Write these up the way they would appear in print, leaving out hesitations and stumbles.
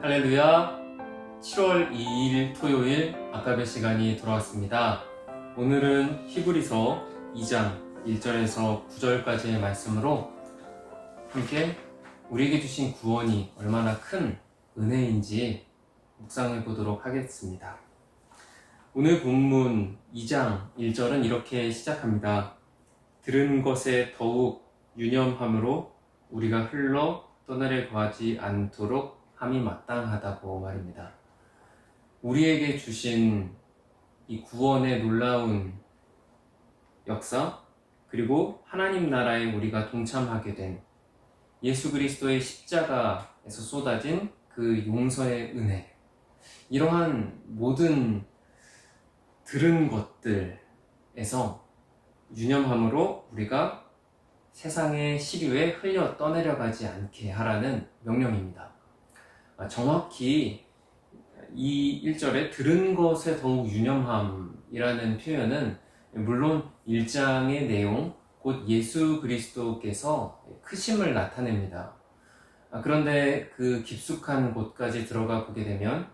할렐루야. 7월 2일 토요일 아까베 시간이 돌아왔습니다. 오늘은 히브리서 2장 1절에서 9절까지의 말씀으로 함께 우리에게 주신 구원이 얼마나 큰 은혜인지 묵상해 보도록 하겠습니다. 오늘 본문 2장 1절은 이렇게 시작합니다. 들은 것에 더욱 유념함으로 우리가 흘러 떠나려 거하지 않도록 함이 마땅하다고 말입니다. 우리에게 주신 이 구원의 놀라운 역사, 그리고 하나님 나라에 우리가 동참하게 된 예수 그리스도의 십자가에서 쏟아진 그 용서의 은혜, 이러한 모든 들은 것들에서 유념함으로 우리가 세상의 시류에 흘려 떠내려가지 않게 하라는 명령입니다. 정확히 이 1절에 들은 것에 더욱 유념함이라는 표현은 물론 1장의 내용, 곧 예수 그리스도께서 크심을 나타냅니다. 그런데 그 깊숙한 곳까지 들어가 보게 되면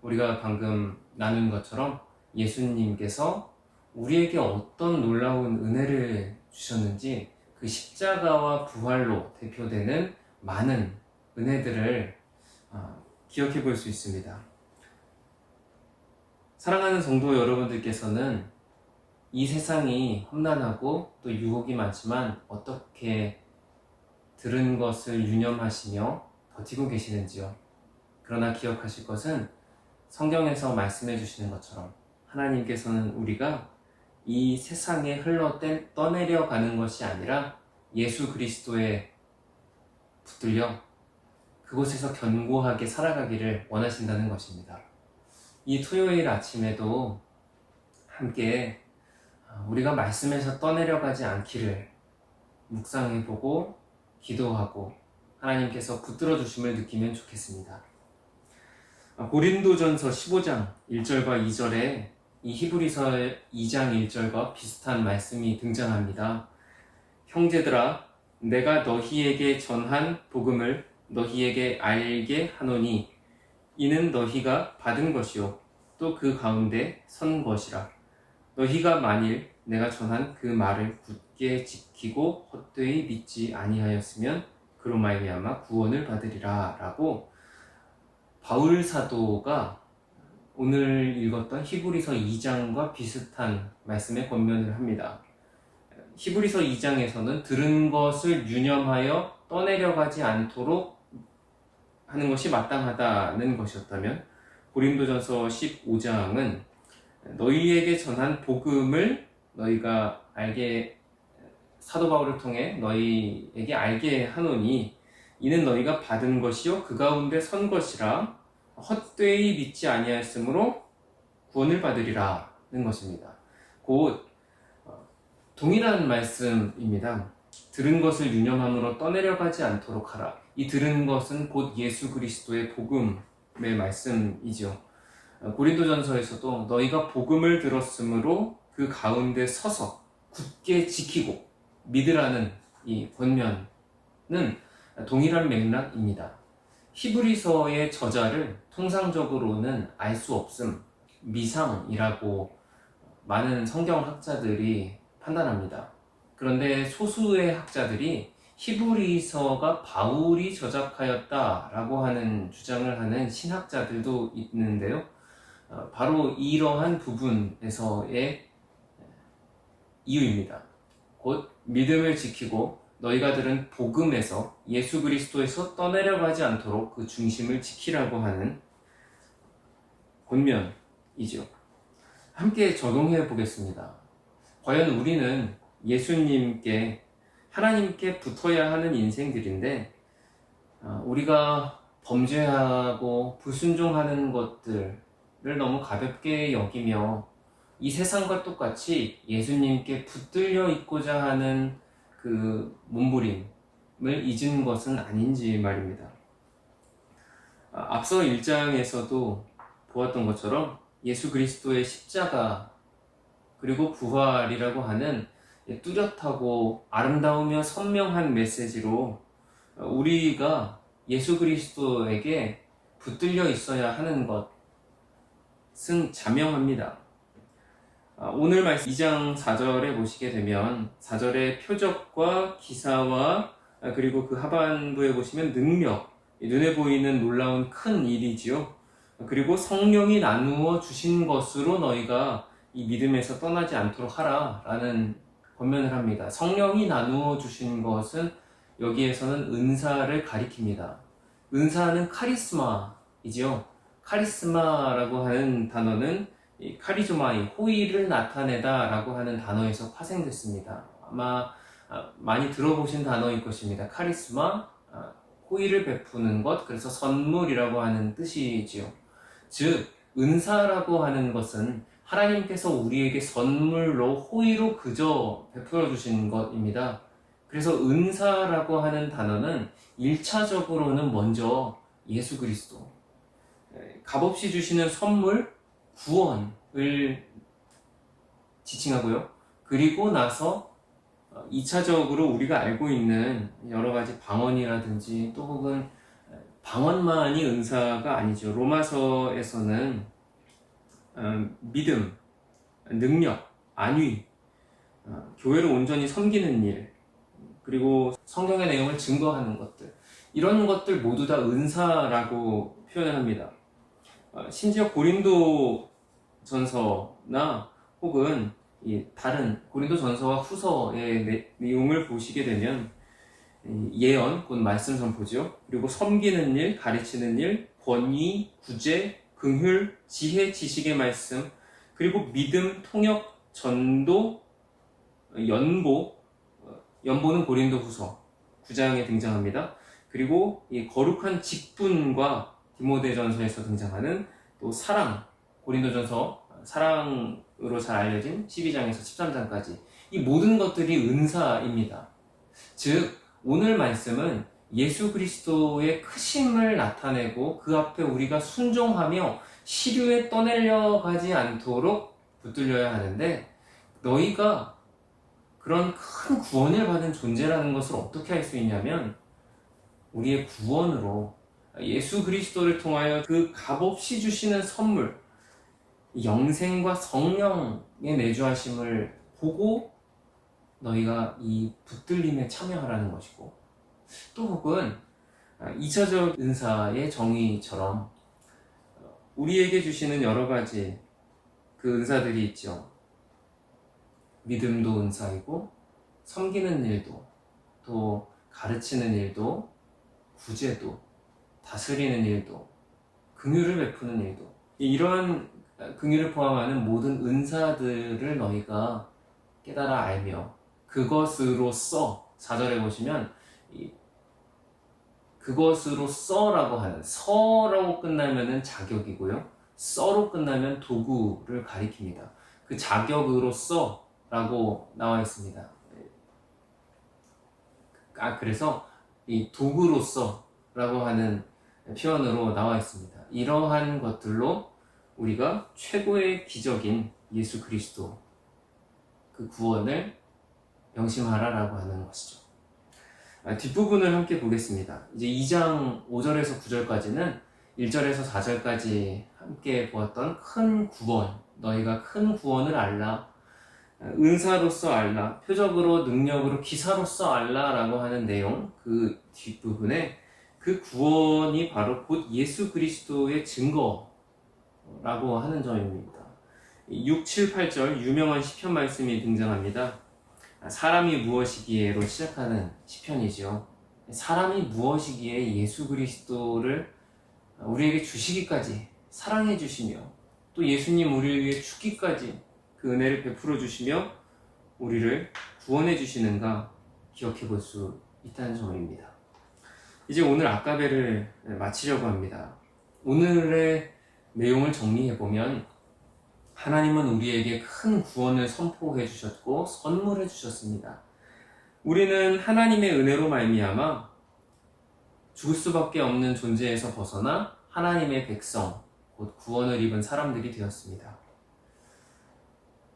우리가 방금 나눈 것처럼 예수님께서 우리에게 어떤 놀라운 은혜를 주셨는지 그 십자가와 부활로 대표되는 많은 은혜들을 기억해 볼 수 있습니다. 사랑하는 성도 여러분들께서는 이 세상이 험난하고 또 유혹이 많지만 어떻게 들은 것을 유념하시며 버티고 계시는지요? 그러나 기억하실 것은 성경에서 말씀해 주시는 것처럼 하나님께서는 우리가 이 세상에 흘러 떠내려 가는 것이 아니라 예수 그리스도에 붙들려 그곳에서 견고하게 살아가기를 원하신다는 것입니다. 이 토요일 아침에도 함께 우리가 말씀에서 떠내려가지 않기를 묵상해보고 기도하고 하나님께서 붙들어 주심을 느끼면 좋겠습니다. 고린도전서 15장 1절과 2절에 이 히브리서 2장 1절과 비슷한 말씀이 등장합니다. 형제들아, 내가 너희에게 전한 복음을 너희에게 알게 하노니 이는 너희가 받은 것이요 또 그 가운데 선 것이라. 너희가 만일 내가 전한 그 말을 굳게 지키고 헛되이 믿지 아니하였으면 그로 말미암아 구원을 받으리라 라고 바울 사도가 오늘 읽었던 히브리서 2장과 비슷한 말씀에 권면을 합니다. 히브리서 2장에서는 들은 것을 유념하여 떠내려가지 않도록 하는 것이 마땅하다는 것이었다면 고린도전서 15장은 너희에게 전한 복음을 너희가 알게, 사도 바울을 통해 너희에게 알게 하노니 이는 너희가 받은 것이요 그 가운데 선 것이라. 헛되이 믿지 아니하였으므로 구원을 받으리라는 것입니다. 곧 동일한 말씀입니다. 들은 것을 유념함으로 떠내려가지 않도록 하라. 이 들은 것은 곧 예수 그리스도의 복음의 말씀이죠. 고린도전서에서도 너희가 복음을 들었으므로 그 가운데 서서 굳게 지키고 믿으라는 이 권면은 동일한 맥락입니다. 히브리서의 저자를 통상적으로는 알 수 없음, 미상이라고 많은 성경학자들이 판단합니다. 그런데 소수의 학자들이 히브리서가 바울이 저작하였다라고 하는 주장을 하는 신학자들도 있는데요. 바로 이러한 부분에서의 이유입니다. 곧 믿음을 지키고 너희가 들은 복음에서 예수 그리스도에서 떠내려가지 않도록 그 중심을 지키라고 하는 권면이죠. 함께 적용해 보겠습니다. 과연 우리는 예수님께, 하나님께 붙어야 하는 인생들인데 우리가 범죄하고 불순종하는 것들을 너무 가볍게 여기며 이 세상과 똑같이 예수님께 붙들려 있고자 하는 그 몸부림을 잊은 것은 아닌지 말입니다. 앞서 1장에서도 보았던 것처럼 예수 그리스도의 십자가 그리고 부활이라고 하는 뚜렷하고 아름다우며 선명한 메시지로 우리가 예수 그리스도에게 붙들려 있어야 하는 것은 자명합니다. 오늘 말씀 2장 4절에 보시게 되면 4절의 표적과 기사와 그리고 그 하반부에 보시면 능력, 눈에 보이는 놀라운 큰 일이지요. 그리고 성령이 나누어 주신 것으로 너희가 이 믿음에서 떠나지 않도록 하라 라는 권면을 합니다. 성령이 나누어 주신 것은 여기에서는 은사를 가리킵니다. 은사는 카리스마이지요. 카리스마라고 하는 단어는 카리조마이, 호의를 나타내다 라고 하는 단어에서 파생됐습니다. 아마 많이 들어보신 단어일 것입니다. 카리스마, 호의를 베푸는 것, 그래서 선물이라고 하는 뜻이지요. 즉, 은사라고 하는 것은 하나님께서 우리에게 선물로 호의로 그저 베풀어 주신 것입니다. 그래서 은사라고 하는 단어는 1차적으로는 먼저 예수 그리스도, 값없이 주시는 선물, 구원을 지칭하고요. 그리고 나서 2차적으로 우리가 알고 있는 여러 가지 방언이라든지 또 혹은 방언만이 은사가 아니죠. 로마서에서는 믿음, 능력, 안위, 교회를 온전히 섬기는 일, 그리고 성경의 내용을 증거하는 것들, 이런 것들 모두 다 은사라고 표현을 합니다. 심지어 고린도 전서나 혹은 다른 고린도 전서와 후서의 내용을 보시게 되면 예언, 곧 말씀 선포죠. 그리고 섬기는 일, 가르치는 일, 권위, 구제, 긍휼, 지혜, 지식의 말씀, 그리고 믿음, 통역, 전도, 연보는 고린도 후서 9장에 등장합니다. 그리고 이 거룩한 직분과 디모데전서에서 등장하는 또 사랑, 고린도전서 사랑으로 잘 알려진 12장에서 13장까지 이 모든 것들이 은사입니다. 즉 오늘 말씀은 예수 그리스도의 크심을 나타내고 그 앞에 우리가 순종하며 시류에 떠내려가지 않도록 붙들려야 하는데, 너희가 그런 큰 구원을 받은 존재라는 것을 어떻게 할 수 있냐면 우리의 구원으로 예수 그리스도를 통하여 그 값없이 주시는 선물, 영생과 성령의 내주하심을 보고 너희가 이 붙들림에 참여하라는 것이고, 또 혹은 2차적 은사의 정의처럼 우리에게 주시는 여러 가지 그 은사들이 있죠. 믿음도 은사이고, 섬기는 일도, 또 가르치는 일도, 구제도, 다스리는 일도, 긍휼을 베푸는 일도, 이러한 긍휼을 포함하는 모든 은사들을 너희가 깨달아 알며 그것으로써, 4절에 보시면 그것으로써라고 하는, 서라고 끝나면은 자격이고요, 써로 끝나면 도구를 가리킵니다. 그 자격으로써 라고 나와 있습니다. 그래서 이 도구로서 라고 하는 표현으로 나와 있습니다. 이러한 것들로 우리가 최고의 기적인 예수 그리스도, 그 구원을 명심하라라고 하는 것이죠. 뒷부분을 함께 보겠습니다. 이제 2장 5절에서 9절까지는 1절에서 4절까지 함께 보았던 큰 구원, 너희가 큰 구원을 알라, 은사로서 알라, 표적으로, 능력으로, 기사로서 알라라고 하는 내용, 그 뒷부분에 그 구원이 바로 곧 예수 그리스도의 증거라고 하는 점입니다. 6, 7, 8절 유명한 시편 말씀이 등장합니다. 사람이 무엇이기에로 시작하는 시편이죠. 사람이 무엇이기에 예수 그리스도를 우리에게 주시기까지 사랑해 주시며, 또 예수님 우리를 위해 죽기까지 그 은혜를 베풀어 주시며 우리를 구원해 주시는가 기억해 볼 수 있다는 점입니다. 이제 오늘 아까베를 마치려고 합니다. 오늘의 내용을 정리해 보면 하나님은 우리에게 큰 구원을 선포해 주셨고 선물해 주셨습니다. 우리는 하나님의 은혜로 말미암아 죽을 수밖에 없는 존재에서 벗어나 하나님의 백성, 곧 구원을 입은 사람들이 되었습니다.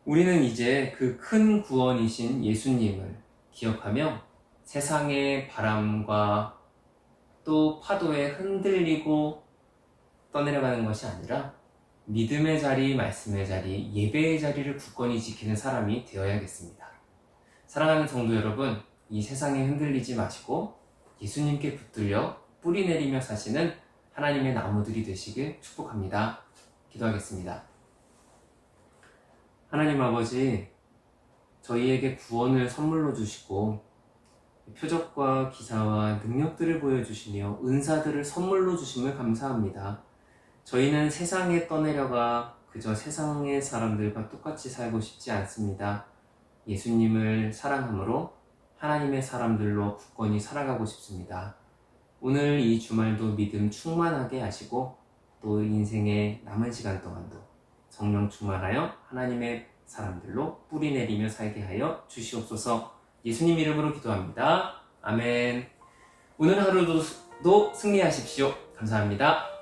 우리는 이제 그 큰 구원이신 예수님을 기억하며 세상의 바람과 또 파도에 흔들리고 떠내려가는 것이 아니라 믿음의 자리, 말씀의 자리, 예배의 자리를 굳건히 지키는 사람이 되어야겠습니다. 사랑하는 성도 여러분, 이 세상에 흔들리지 마시고 예수님께 붙들려 뿌리 내리며 사시는 하나님의 나무들이 되시길 축복합니다. 기도하겠습니다. 하나님 아버지, 저희에게 구원을 선물로 주시고 표적과 기사와 능력들을 보여주시며 은사들을 선물로 주심을 감사합니다. 저희는 세상에 떠내려가 그저 세상의 사람들과 똑같이 살고 싶지 않습니다. 예수님을 사랑함으로 하나님의 사람들로 굳건히 살아가고 싶습니다. 오늘 이 주말도 믿음 충만하게 하시고 또 인생의 남은 시간 동안도 성령 충만하여 하나님의 사람들로 뿌리 내리며 살게 하여 주시옵소서. 예수님 이름으로 기도합니다. 아멘. 오늘 하루도 승리하십시오. 감사합니다.